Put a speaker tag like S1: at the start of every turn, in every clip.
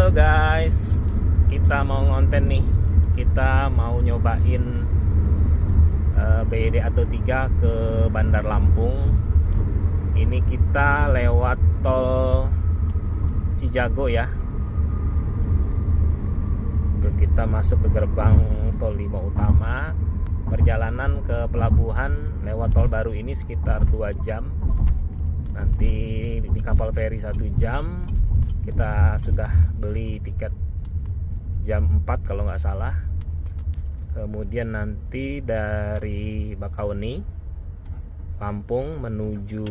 S1: Halo guys, kita mau ngonten nih. Kita mau nyobain BED atau 3 ke Bandar Lampung. Ini kita lewat tol Cijago ya. Kita masuk ke gerbang tol 5 utama. Perjalanan ke pelabuhan lewat tol baru ini sekitar 2 jam. Nanti di kapal feri 1 jam. Kita sudah beli tiket jam 4 kalau nggak salah. Kemudian nanti dari Bakauheni Lampung menuju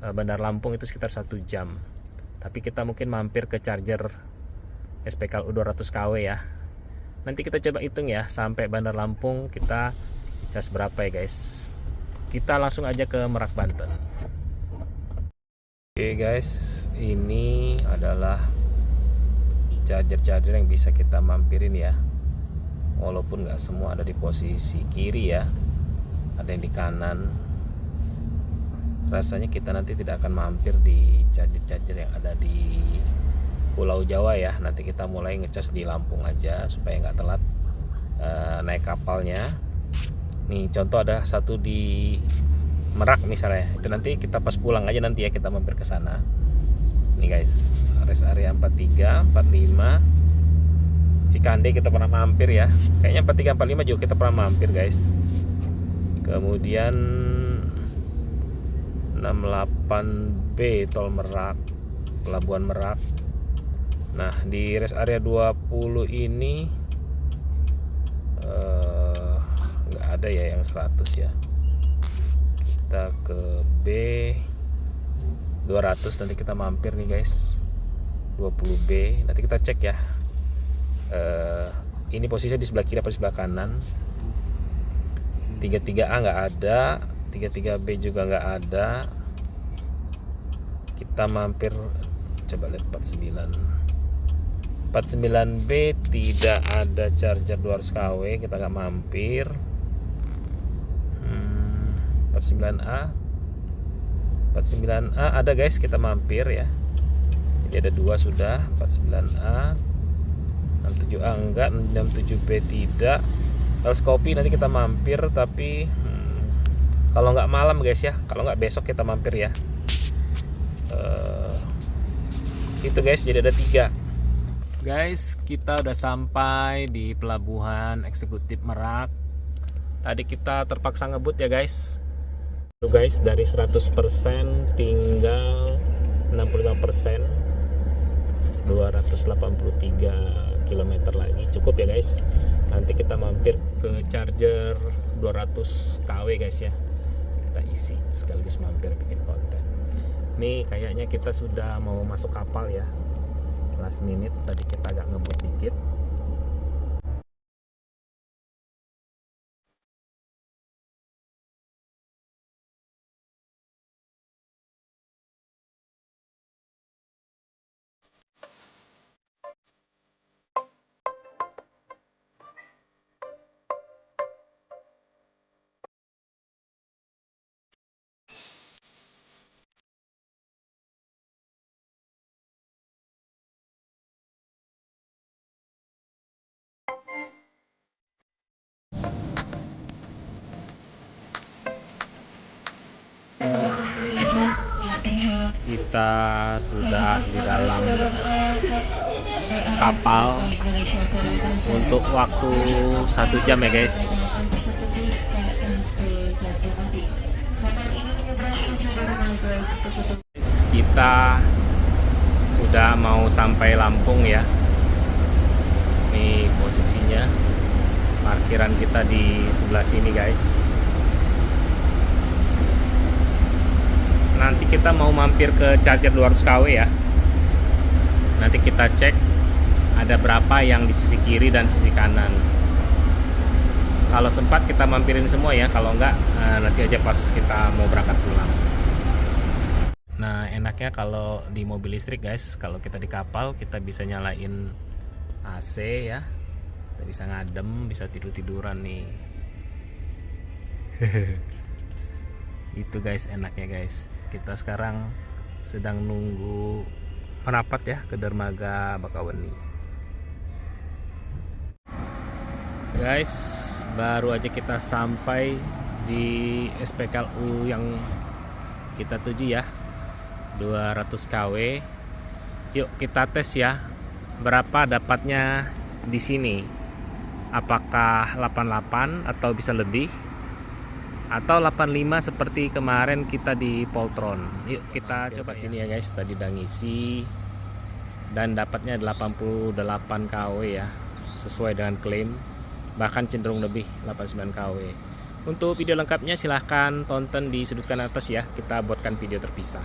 S1: Bandar Lampung itu sekitar 1 jam. Tapi kita mungkin mampir ke charger SPKLU 200 kW ya. Nanti kita coba hitung ya, sampai Bandar Lampung kita cas berapa ya guys. Kita langsung aja ke Merak, Banten. Oke guys, ini adalah charger-charger yang bisa kita mampirin ya. Walaupun nggak semua ada di posisi kiri ya, ada yang di kanan. Rasanya kita nanti tidak akan mampir di charger-charger yang ada di Pulau Jawa ya. Nanti kita mulai ngecas di Lampung aja supaya nggak telat naik kapalnya. Nih contoh ada satu di Merak misalnya, itu nanti kita pas pulang aja nanti ya kita mampir ke sana. Nih guys, rest area 43, 45, Cikande kita pernah mampir ya. Kayaknya 43, 45 juga kita pernah mampir guys. Kemudian 68B Tol Merak, Pelabuhan Merak. Nah di rest area 20 ini nggak ada ya yang 100 ya. Kita ke B 200, nanti kita mampir nih guys 20B, nanti kita cek ya. Ini posisinya di sebelah kiri atau di sebelah kanan. 33A nggak ada, 33B juga nggak ada. Kita mampir, coba lihat 49. 49B tidak ada charger 200 kW, kita nggak mampir. 49A ada guys, kita mampir ya. Jadi ada 2 sudah. 49A, 67A enggak, 67B tidak. Teleskopik nanti kita mampir, tapi kalau nggak malam guys ya, kalau nggak besok kita mampir ya. Itu guys, jadi ada 3 guys. Kita udah sampai di Pelabuhan Eksekutif Merak. Tadi kita terpaksa ngebut ya guys. Tuh guys, dari 100% tinggal 65%, 283 km lagi, cukup ya guys. Nanti kita mampir ke charger 200 kW guys ya, kita isi sekaligus mampir bikin konten. Nih kayaknya kita sudah mau masuk kapal ya, last minute, tadi kita agak ngebut dikit. Kita sudah di dalam kapal untuk waktu 1 jam ya guys. Kita sudah mau sampai Lampung ya. Ini posisinya, parkiran kita di sebelah sini guys. Nanti kita mau mampir ke charger 200 kW ya. Nanti kita cek ada berapa yang di sisi kiri dan sisi kanan. Kalau sempat kita mampirin semua ya, kalau enggak nanti aja pas kita mau berangkat pulang. Nah enaknya kalau di mobil listrik guys, kalau kita di kapal kita bisa nyalain AC ya, kita bisa ngadem, bisa tidur-tiduran nih. Itu guys enaknya guys. Kita sekarang sedang nunggu merapat ya ke dermaga Bakauheni. Guys, baru aja kita sampai di SPKLU yang kita tuju ya, 200 kW. Yuk kita tes ya, berapa dapatnya di sini. Apakah 88 atau bisa lebih, atau 85 seperti kemarin kita di Poltron. Yuk kita coba sini ya guys. Tadi udah ngisi dan dapatnya 88 kW ya, sesuai dengan klaim, bahkan cenderung lebih 89 kW. Untuk video lengkapnya silahkan tonton di sudut kanan atas ya, kita buatkan video terpisah.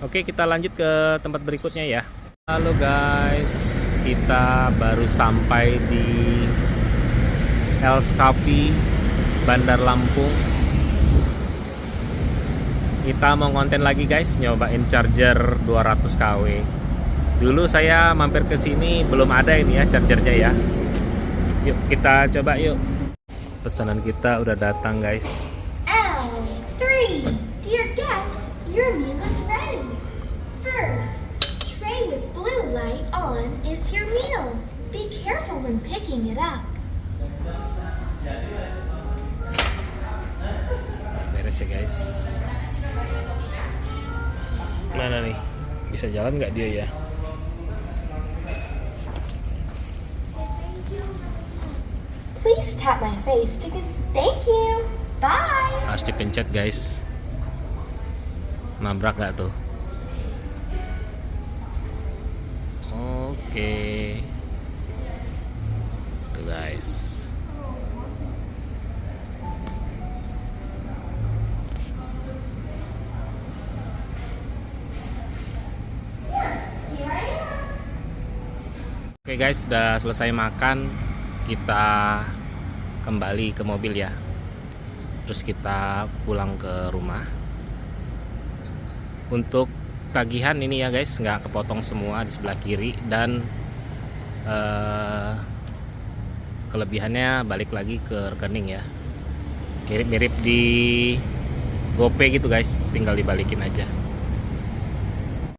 S1: Oke, kita lanjut ke tempat berikutnya ya. Halo guys, kita baru sampai di Elskapi Bandar Lampung. Kita mau konten lagi guys, nyobain charger 200 kW. Dulu saya mampir ke sini belum ada ini ya chargernya ya. Yuk kita coba yuk. Pesanan kita udah datang guys.
S2: L3, dear guest, your meal is ready. First, tray with blue light on is your meal. Be careful when picking it up.
S1: Beres ya guys. Mana nih? Bisa jalan nggak dia ya?
S2: Please tap my face to thank you. Bye.
S1: Harus dipencet guys. Nabrak nggak tuh? Oke. Tuh guys. Oke guys, sudah selesai makan. Kita kembali ke mobil ya. Terus kita pulang ke rumah. Untuk tagihan ini ya guys, nggak kepotong semua di sebelah kiri. Dan kelebihannya balik lagi ke rekening ya. Mirip-mirip di GoPay gitu guys, tinggal dibalikin aja.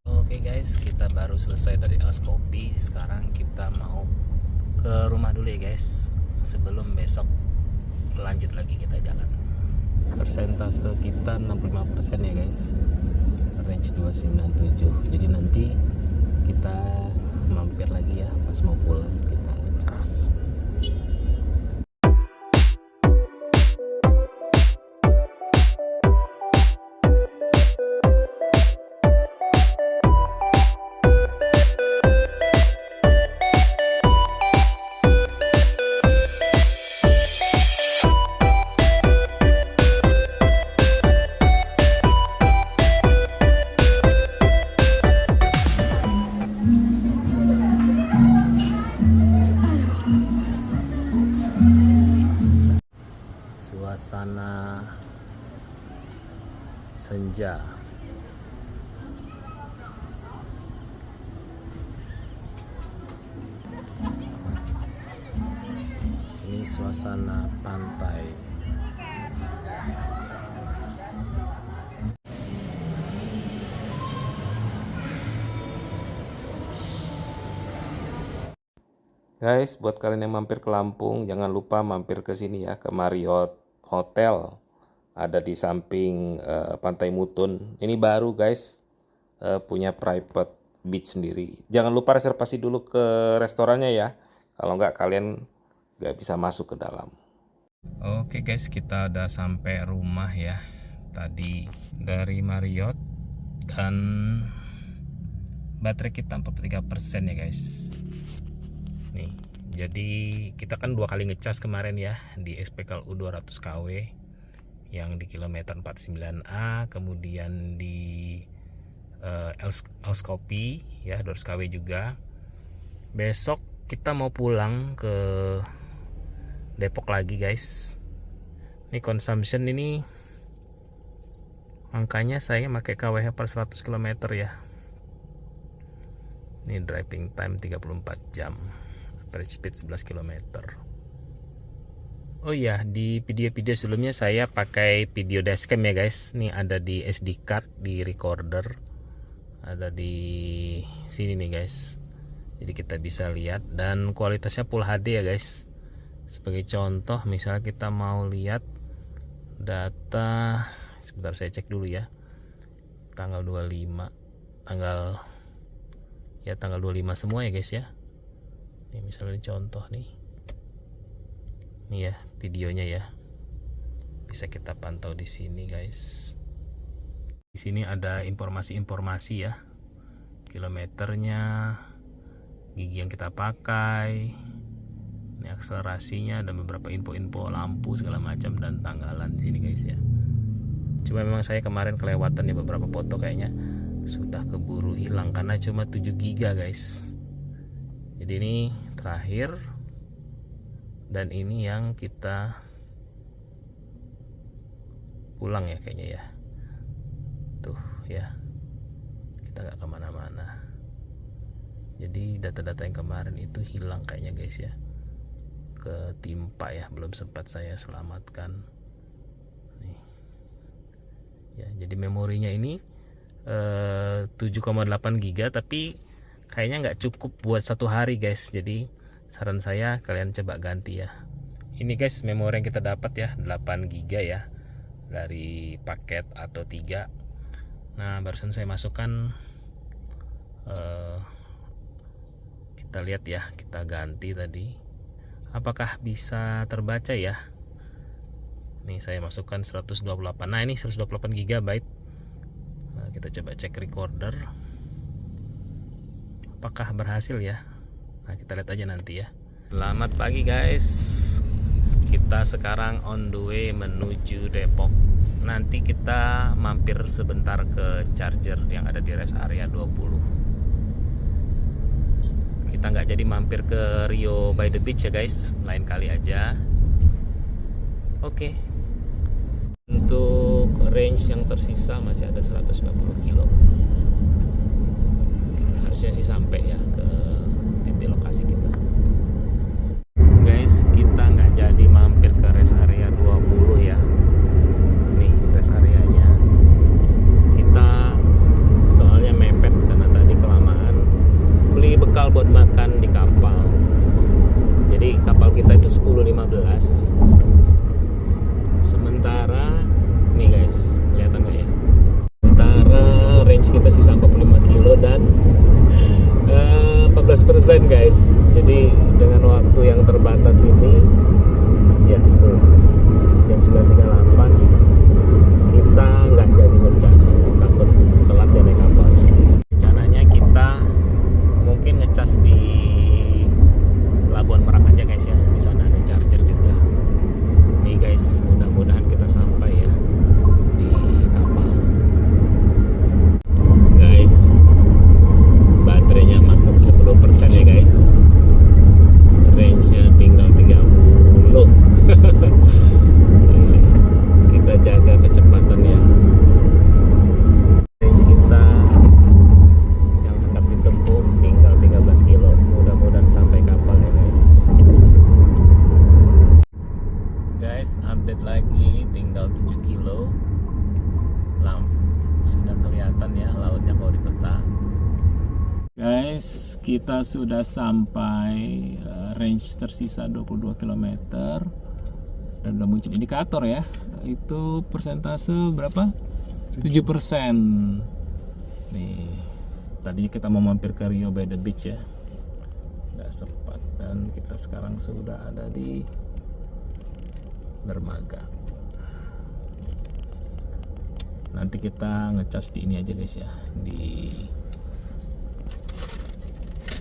S1: Oke guys, kita baru selesai dari Elskapi. Sekarang kita mau ke rumah dulu ya guys, sebelum besok lanjut lagi kita jalan. Persentase kita 65% ya guys, range 297. Jadi nanti kita mampir lagi ya pas mau pulang, kita ngecas. Suasana senja. Ini suasana pantai. Guys, buat kalian yang mampir ke Lampung, jangan lupa mampir ke sini ya, ke Marriott Hotel. Ada di samping Pantai Mutun. Ini baru guys, punya private beach sendiri. Jangan lupa reservasi dulu ke restorannya ya. Kalau nggak kalian nggak bisa masuk ke dalam. Oke guys, kita udah sampai rumah ya. Tadi dari Marriott dan baterai kita 43% ya guys. Nih, jadi kita kan 2 kali ngecas kemarin ya di SPKLU 200 kW yang di kilometer 49A, kemudian di Elskapi ya 200 kW juga. Besok kita mau pulang ke Depok lagi guys. Ini consumption ini angkanya saya pakai kWh per 100 km ya. Ini driving time 34 jam. Average speed 11 km. Oh iya, di video-video sebelumnya saya pakai video dashcam ya guys. Ini ada di SD card, di recorder. ada di sini nih guys. Jadi kita bisa lihat dan kualitasnya Full HD ya guys. Sebagai contoh misalnya kita mau lihat data, sebentar saya cek dulu ya, tanggal 25, tanggal 25 semua ya guys ya. Ini misalnya contoh nih ya videonya ya, bisa kita pantau di sini guys. Di sini ada informasi-informasi ya, kilometernya, gigi yang kita pakai, ini akselerasinya, dan beberapa info-info lampu segala macam dan tanggalan di sini guys ya. Cuma memang saya kemarin kelewatan ya beberapa foto, kayaknya sudah keburu hilang karena cuma 7 giga guys. Jadi ini terakhir dan ini yang kita pulang ya kayaknya ya. Tuh ya, kita nggak kemana-mana. Jadi data-data yang kemarin itu hilang kayaknya guys ya, ketimpa ya, belum sempat saya selamatkan nih ya. Jadi memorinya ini 7,8 giga, tapi kayaknya nggak cukup buat satu hari guys. Jadi saran saya kalian coba ganti ya. Ini guys memori yang kita dapat ya, 8 giga ya dari paket atau 3. Nah barusan saya masukkan, kita lihat ya, kita ganti tadi apakah bisa terbaca ya. Nih saya masukkan 128. Nah ini 128 GB. Nah, kita coba cek recorder apakah berhasil ya. Nah kita lihat aja nanti ya. Selamat pagi guys, kita sekarang on the way menuju Depok. Nanti kita mampir sebentar ke charger yang ada di rest area 20. Kita nggak jadi mampir ke Rio by the Beach ya guys, lain kali aja. Oke. Untuk range yang tersisa masih ada 190 kilo. Harusnya sih sampai ya ke titik lokasi kita. Guys, kita nggak jadi mampir ke rest area 20 ya. Nih rest areanya. Kita soalnya mepet karena tadi kelamaan beli bekal buat makan di kapal. Jadi kapal kita itu 10.15. Sementara nih guys, kelihatan nggak ya? Sementara range kita sisa 45 kilo dan 14% guys. Jadi dengan waktu yang terbatas ini ya tuh jam 9.38 kita nggak jadi ngecas, takut telat ya naik kapalnya. Rencananya kita mungkin ngecas di Pelabuhan Merak aja guys ya, di sana ada charger juga. Nih guys, mudah-mudahan kita sampai ya di kapal. Guys, baterainya masuk 10% ya guys. Range-nya tinggal 30. Kita jaga kecepatan ya. Range kita yang hendak ditempuh tinggal 13 kilo. Mudah-mudahan sampai kapal ya guys. Guys, update lagi, tinggal 7 kilo. Sudah kelihatan ya lautnya kalau di peta. Guys, kita sudah sampai range tersisa 22 km dan udah muncul indikator ya. Itu persentase berapa? 7%. Nih, tadinya kita mau mampir ke Rio by the Beach ya, nggak sempat, dan kita sekarang sudah ada di dermaga. Nanti kita ngecas di ini aja guys ya, di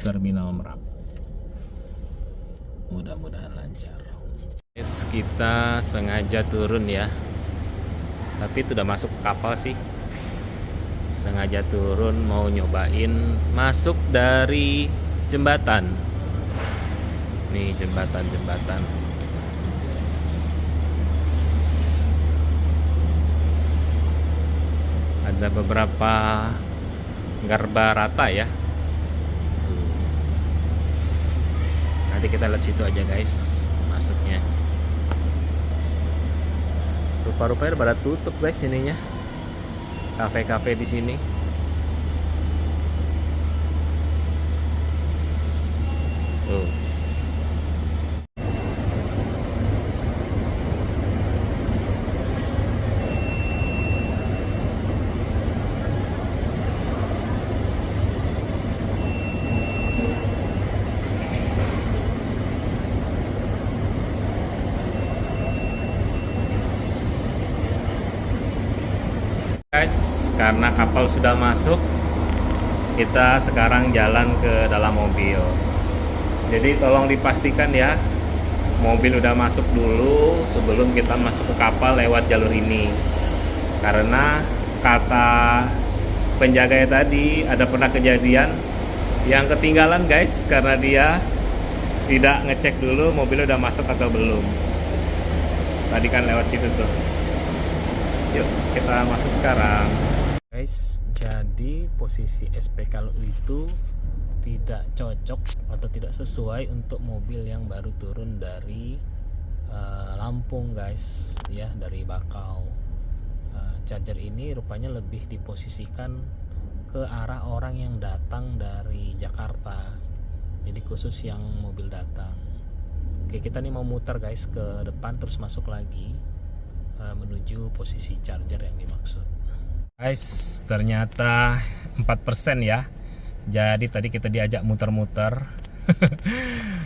S1: Terminal Merak. Mudah-mudahan lancar. Guys, kita sengaja turun ya, tapi itu udah masuk kapal sih. Sengaja turun mau nyobain masuk dari jembatan. Nih jembatan. Ada beberapa garba rata ya. Nanti kita lihat situ aja guys masuknya. Rupa-rupanya pada tutup guys ininya, kafe-kafe di sini. Karena kapal sudah masuk, kita sekarang jalan ke dalam mobil. Jadi tolong dipastikan ya, mobil udah masuk dulu sebelum kita masuk ke kapal lewat jalur ini. Karena kata penjaga tadi ada pernah kejadian yang ketinggalan guys, karena dia tidak ngecek dulu mobilnya udah masuk atau belum. Tadi kan lewat situ tuh. Yuk kita masuk sekarang guys. Jadi posisi SPKLU itu tidak cocok atau tidak sesuai untuk mobil yang baru turun dari Lampung guys ya, dari Bakau. Charger ini rupanya lebih diposisikan ke arah orang yang datang dari Jakarta, jadi khusus yang mobil datang. Oke, kita nih mau muter guys ke depan terus masuk lagi menuju posisi charger yang dimaksud. Guys, ternyata 4% ya. Jadi tadi kita diajak muter-muter.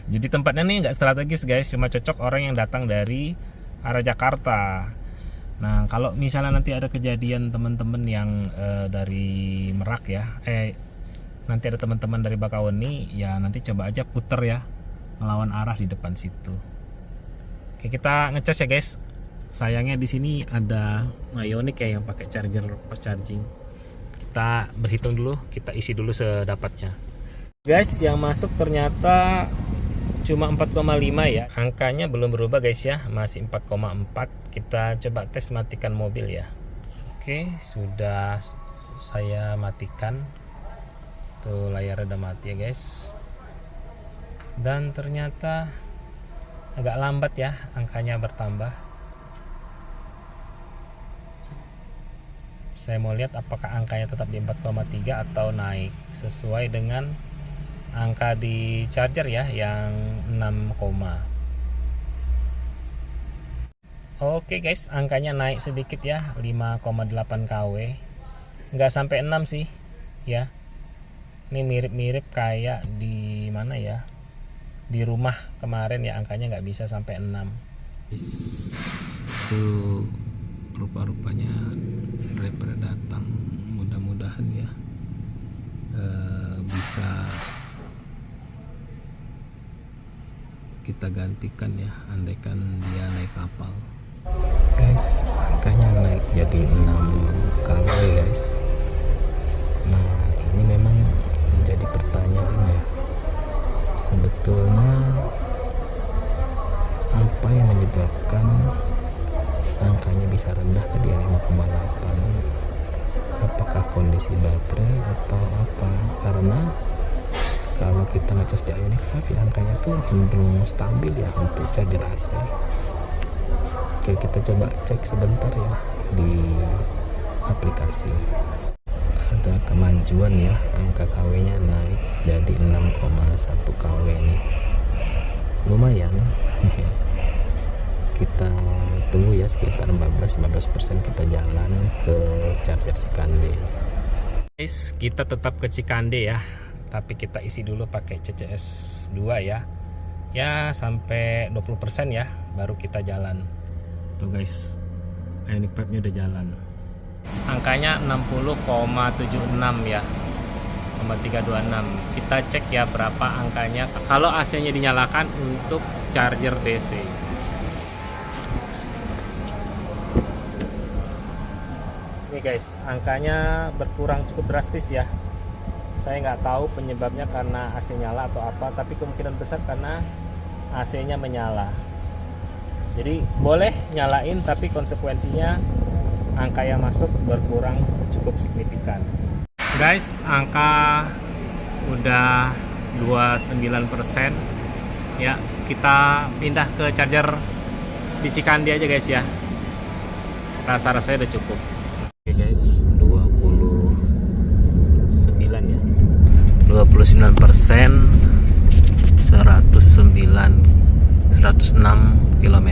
S1: Jadi tempatnya nih nggak strategis guys, cuma cocok orang yang datang dari arah Jakarta. Nah, kalau misalnya nanti ada kejadian teman-teman yang dari Merak ya, nanti ada teman-teman dari Bakauheni, ya nanti coba aja puter ya, ngelawan arah di depan situ. Oke, kita ngecas ya guys. Sayangnya di sini ada Ioniq ya yang pakai charger fast charging. Kita berhitung dulu, kita isi dulu sedapatnya. Guys, yang masuk ternyata cuma 4,5 ya. Angkanya belum berubah guys ya, masih 4,4. Kita coba tes matikan mobil ya. Oke, sudah saya matikan. Tuh layarnya udah mati ya guys. Dan ternyata agak lambat ya, angkanya bertambah. Saya mau lihat apakah angkanya tetap di 4,3 atau naik sesuai dengan angka di charger ya yang 6, oke guys, angkanya naik sedikit ya, 5,8 kW. Nggak sampai 6 sih ya. Ini mirip-mirip kayak di mana ya, di rumah kemarin ya, angkanya nggak bisa sampai 6. Itu rupa-rupanya driver datang. Mudah-mudahan ya bisa kita gantikan ya, andaikan dia naik kapal. Guys, angkanya naik jadi 6 kW guys. Nah, ini memang menjadi pertanyaan ya, sebetulnya apa yang menyebabkan angkanya bisa rendah ke dia 5,8? Apakah kondisi baterai atau apa? Karena kalau kita ngecas di Ioniq 5 ya, angkanya tuh cenderung stabil ya untuk charger AC. Oke, kita coba cek sebentar ya di aplikasi. Ada kemajuan ya, angka KW nya naik jadi 6,1 KW nih, lumayan. Kita tunggu ya sekitar 14% kita jalan ke charger Cikande. Guys, kita tetap ke Cikande ya, tapi kita isi dulu pakai CCS 2 ya. Ya sampai 20% ya baru kita jalan. Tuh guys, Ioniq 5 nya udah jalan. Angkanya 60,76 ya, 326. Kita cek ya berapa angkanya kalau AC nya dinyalakan untuk charger DC. Nih guys, angkanya berkurang cukup drastis ya. Saya nggak tahu penyebabnya karena AC nyala atau apa, tapi kemungkinan besar karena AC nya menyala. Jadi boleh nyalain, tapi konsekuensinya angka yang masuk berkurang cukup signifikan. Guys, angka udah 29% ya. Kita pindah ke charger di Cikande aja guys ya. Rasa-rasanya udah cukup. Oke guys, 29 ya. 29%, 106 km.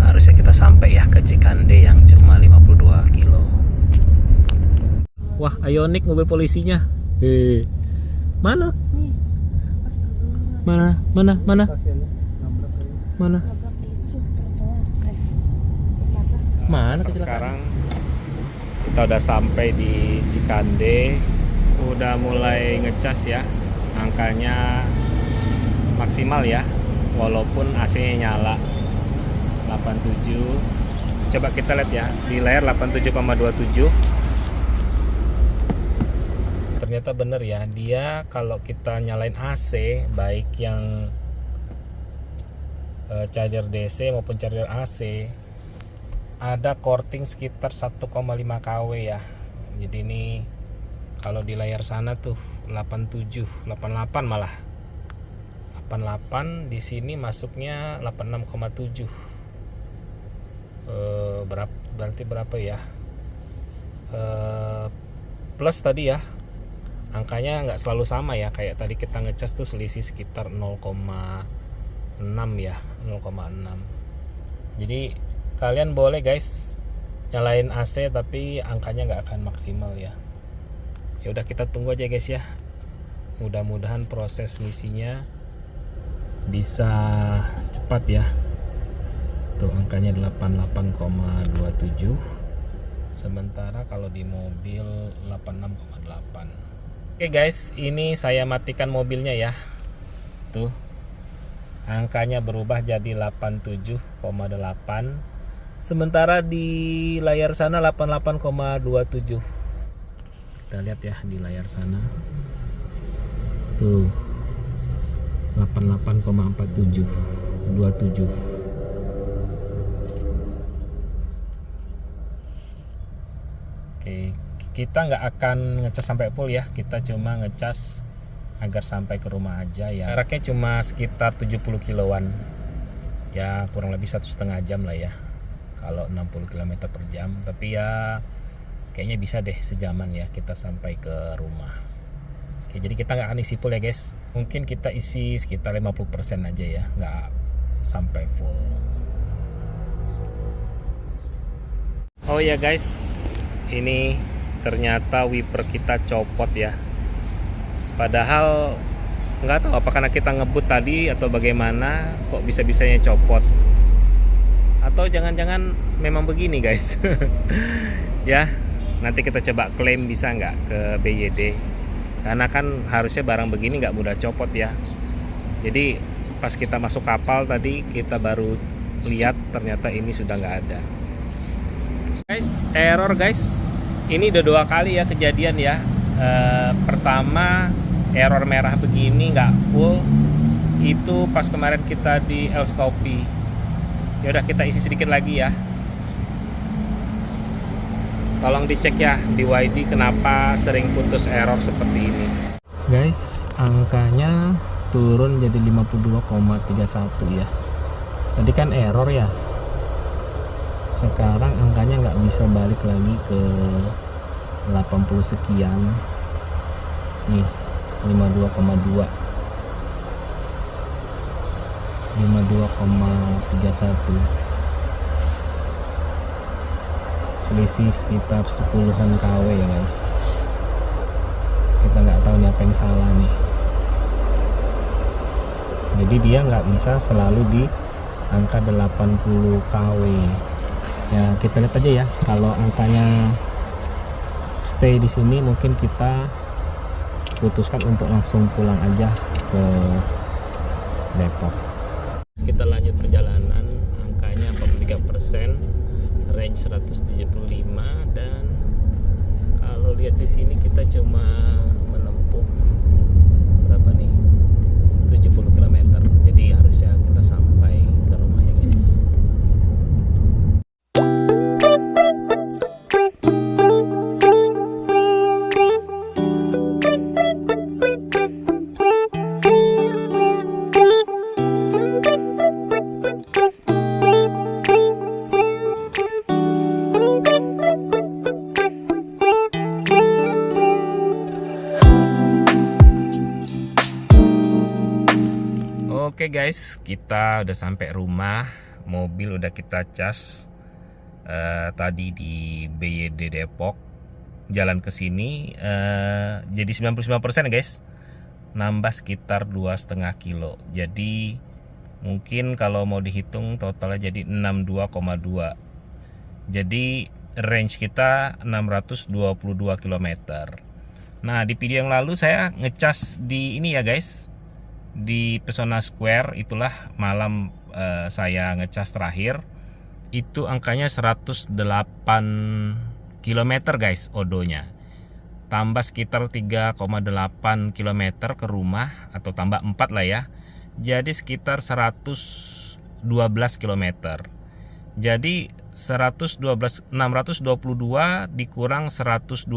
S1: Harusnya kita sampai ya ke Cikande yang cuma 52 kilo. Wah, Ioniq mobil polisinya. Mana? Mana? Mana? Mana? Mana? Mana kecelakaan? Sekarang Kita udah sampai di Cikande, udah mulai ngecas ya, angkanya maksimal ya, walaupun AC-nya nyala 87. Coba kita lihat ya, di layar 87,27. Ternyata bener ya, dia kalau kita nyalain AC, baik yang charger DC maupun charger AC, ada korting sekitar 1,5 kW ya. Jadi ini kalau di layar sana tuh 87, 88 malah. 88, di sini masuknya 86,7. Berarti berapa ya? Plus tadi ya. Angkanya nggak selalu sama ya, kayak tadi kita ngecas tuh selisih sekitar 0,6 ya, 0,6. Jadi kalian boleh guys nyalain AC tapi angkanya nggak akan maksimal ya. Ya udah, kita tunggu aja guys ya. Mudah-mudahan proses misinya bisa cepat ya. Tuh angkanya 88,27. Sementara kalau di mobil 86,8. Oke guys, ini saya matikan mobilnya ya. Tuh angkanya berubah jadi 87,8. Sementara di layar sana 88,27. Kita lihat ya di layar sana. Tuh 88,47 27. Oke, kita nggak akan ngecas sampai full ya. Kita cuma ngecas agar sampai ke rumah aja ya. Jaraknya cuma sekitar 70 kiloan. Ya kurang lebih 1,5 jam lah ya. Kalau 60 km per jam, tapi ya kayaknya bisa deh sejaman ya kita sampai ke rumah. Oke, jadi kita nggak akan isi full ya guys. Mungkin kita isi sekitar 50% aja ya, nggak sampai full. Oh ya guys, ini ternyata wiper kita copot ya. Padahal nggak tahu apa karena kita ngebut tadi atau bagaimana kok bisa-bisanya copot. Atau jangan-jangan memang begini guys. Ya, nanti kita coba klaim bisa nggak ke BYD, karena kan harusnya barang begini nggak mudah copot ya. Jadi pas kita masuk kapal tadi kita baru lihat ternyata ini sudah nggak ada guys. Error guys, ini udah 2 kali ya kejadian ya. Pertama error merah begini nggak full, itu pas kemarin kita di Elskopi. Ya udah, kita isi sedikit lagi ya. Tolong dicek ya di YD kenapa sering putus error seperti ini. Guys, angkanya turun jadi 52,31 ya. Tadi kan error ya. Sekarang angkanya nggak bisa balik lagi ke 80 sekian. Nih, 52,2. 52,31, selisih sekitar 10-an kW ya guys. Kita nggak tahu nih apa yang salah nih. Jadi dia nggak bisa selalu di angka 80 kW ya. Kita lihat aja ya, kalau angkanya stay di sini mungkin kita putuskan untuk langsung pulang aja ke Depok. Kita lanjut perjalanan, angkanya 43%, range 175, dan kalau lihat di sini kita cuma menempuh berapa nih? 70 km. Jadi harusnya kita sampai ke rumah ya guys. Oke guys, kita udah sampai rumah, mobil udah kita cas tadi di BYD Depok. Jalan ke sini jadi 99% guys, nambah sekitar 2,5 kilo. Jadi mungkin kalau mau dihitung totalnya jadi 62,2. Jadi range kita 622 km. Nah, di video yang lalu saya ngecas di ini ya guys, di Pesona Square. Itulah malam saya ngecas terakhir. Itu angkanya 108 km guys odonya. Tambah sekitar 3,8 km ke rumah, atau tambah 4 lah ya. Jadi sekitar 112 km. Jadi 622 dikurang 112,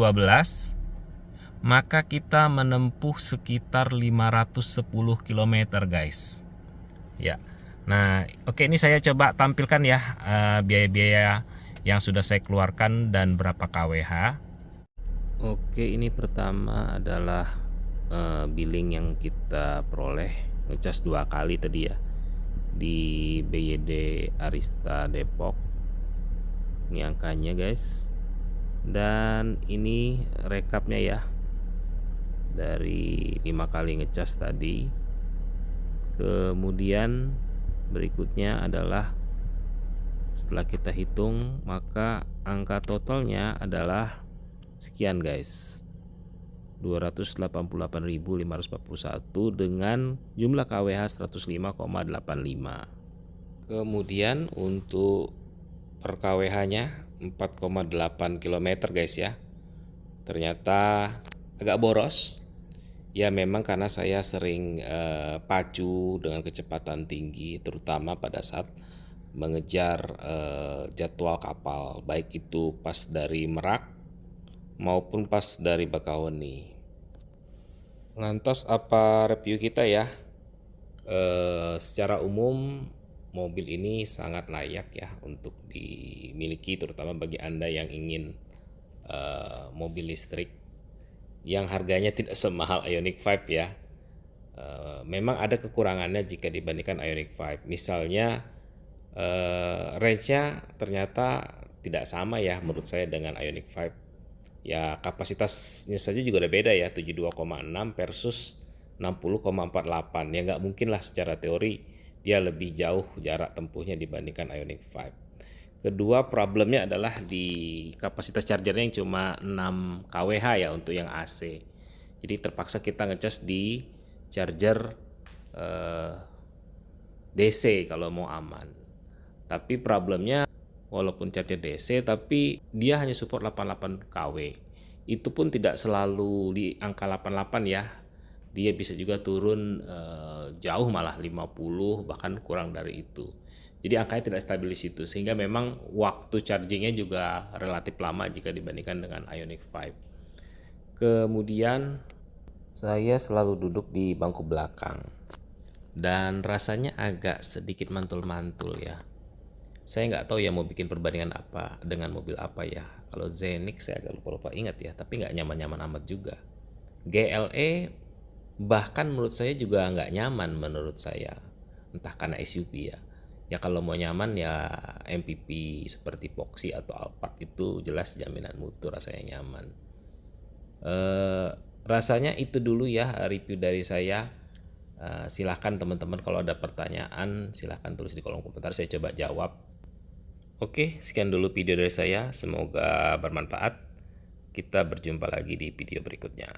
S1: maka kita menempuh sekitar 510 km guys. Ya. Nah, oke, ini saya coba tampilkan ya biaya-biaya yang sudah saya keluarkan dan berapa KWH. Oke, ini pertama adalah billing yang kita peroleh ngecas 2 kali tadi ya di BYD Arista Depok. Ini angkanya guys, dan ini rekapnya ya dari 5 kali ngecas tadi. Kemudian berikutnya adalah setelah kita hitung, maka angka totalnya adalah sekian guys, 288.541 dengan jumlah KWH 105,85. Kemudian untuk per KWH nya 4,8 km guys ya. Ternyata agak boros. Ya memang karena saya sering pacu dengan kecepatan tinggi, terutama pada saat mengejar jadwal kapal, baik itu pas dari Merak maupun pas dari Bakauheni. Lantas apa review kita ya? Secara umum mobil ini sangat layak ya untuk dimiliki, terutama bagi Anda yang ingin mobil listrik yang harganya tidak semahal Ioniq 5 ya. Memang ada kekurangannya jika dibandingkan Ioniq 5. Misalnya range-nya ternyata tidak sama ya menurut saya dengan Ioniq 5. Ya kapasitasnya saja juga udah beda ya, 72,6 versus 60,48. Ya nggak mungkin lah secara teori dia lebih jauh jarak tempuhnya dibandingkan Ioniq 5. Kedua problemnya adalah di kapasitas chargernya yang cuma 6 kWh ya untuk yang AC. Jadi terpaksa kita ngecas di charger DC kalau mau aman. Tapi problemnya walaupun charger DC tapi dia hanya support 88 kW. Itu pun tidak selalu di angka 88 ya. Dia bisa juga turun jauh malah 50 bahkan kurang dari itu. Jadi angkanya tidak stabil di situ, sehingga memang waktu chargingnya juga relatif lama jika dibandingkan dengan Ioniq 5. Kemudian saya selalu duduk di bangku belakang dan rasanya agak sedikit mantul-mantul ya. Saya nggak tahu ya mau bikin perbandingan apa dengan mobil apa ya. Kalau Zenix saya agak lupa ingat ya, tapi nggak nyaman-nyaman amat juga. GLE bahkan menurut saya juga nggak nyaman menurut saya, entah karena SUV ya. Ya kalau mau nyaman ya MPV seperti Foxy atau Alphard itu jelas jaminan mutu, rasanya nyaman. Rasanya itu dulu ya review dari saya. Silahkan teman-teman kalau ada pertanyaan silahkan tulis di kolom komentar, saya coba jawab. Oke, sekian dulu video dari saya, semoga bermanfaat. Kita berjumpa lagi di video berikutnya.